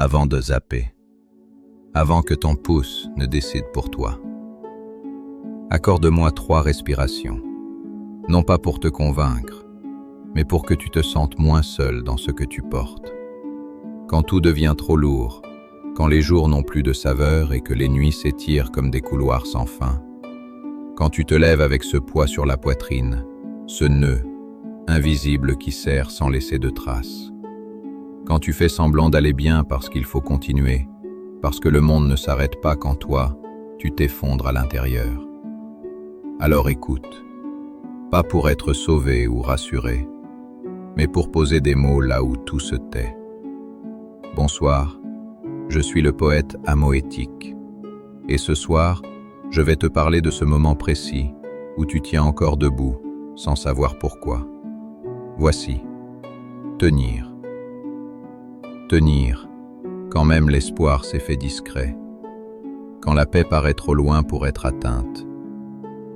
avant de zapper, avant que ton pouce ne décide pour toi. Accorde-moi 3 respirations, non pas pour te convaincre, mais pour que tu te sentes moins seul dans ce que tu portes. Quand tout devient trop lourd, quand les jours n'ont plus de saveur et que les nuits s'étirent comme des couloirs sans fin, quand tu te lèves avec ce poids sur la poitrine, ce nœud invisible qui serre sans laisser de traces, quand tu fais semblant d'aller bien parce qu'il faut continuer, parce que le monde ne s'arrête pas quand toi, tu t'effondres à l'intérieur. Alors écoute, pas pour être sauvé ou rassuré, mais pour poser des mots là où tout se tait. Bonsoir, je suis le poète Amoétique, et ce soir, je vais te parler de ce moment précis où tu tiens encore debout, sans savoir pourquoi. Voici, tenir. Tenir, quand même l'espoir s'est fait discret, quand la paix paraît trop loin pour être atteinte.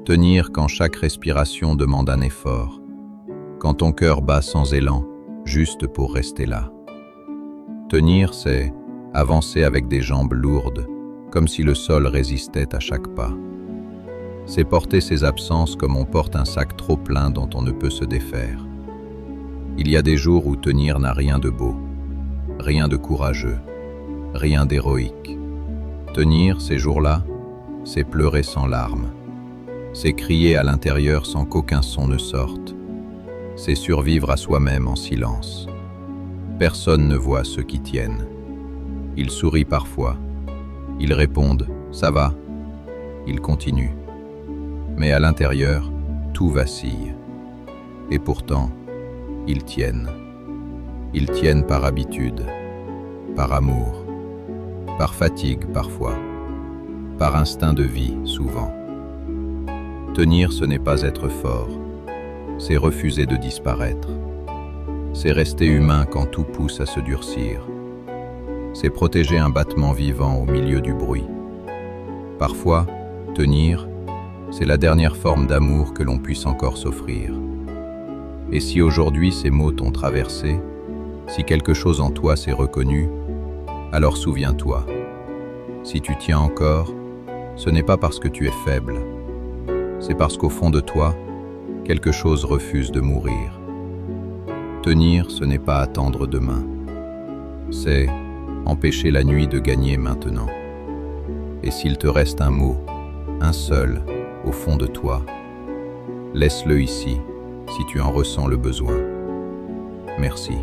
Tenir quand chaque respiration demande un effort, quand ton cœur bat sans élan, juste pour rester là. Tenir, c'est avancer avec des jambes lourdes, comme si le sol résistait à chaque pas. C'est porter ses absences comme on porte un sac trop plein dont on ne peut se défaire. Il y a des jours où tenir n'a rien de beau, rien de courageux, rien d'héroïque. Tenir, ces jours-là, c'est pleurer sans larmes. C'est crier à l'intérieur sans qu'aucun son ne sorte. C'est survivre à soi-même en silence. Personne ne voit ceux qui tiennent. Ils sourient parfois. Ils répondent « ça va ». Ils continuent. Mais à l'intérieur, tout vacille. Et pourtant, ils tiennent. Ils tiennent par habitude, par amour, par fatigue parfois, par instinct de vie souvent. Tenir, ce n'est pas être fort, c'est refuser de disparaître. C'est rester humain quand tout pousse à se durcir. C'est protéger un battement vivant au milieu du bruit. Parfois, tenir, c'est la dernière forme d'amour que l'on puisse encore s'offrir. Et si aujourd'hui ces mots t'ont traversé, si quelque chose en toi s'est reconnu, alors souviens-toi, si tu tiens encore, ce n'est pas parce que tu es faible, c'est parce qu'au fond de toi, quelque chose refuse de mourir. Tenir, ce n'est pas attendre demain. C'est empêcher la nuit de gagner maintenant. Et s'il te reste un mot, un seul, au fond de toi, laisse-le ici, si tu en ressens le besoin. Merci.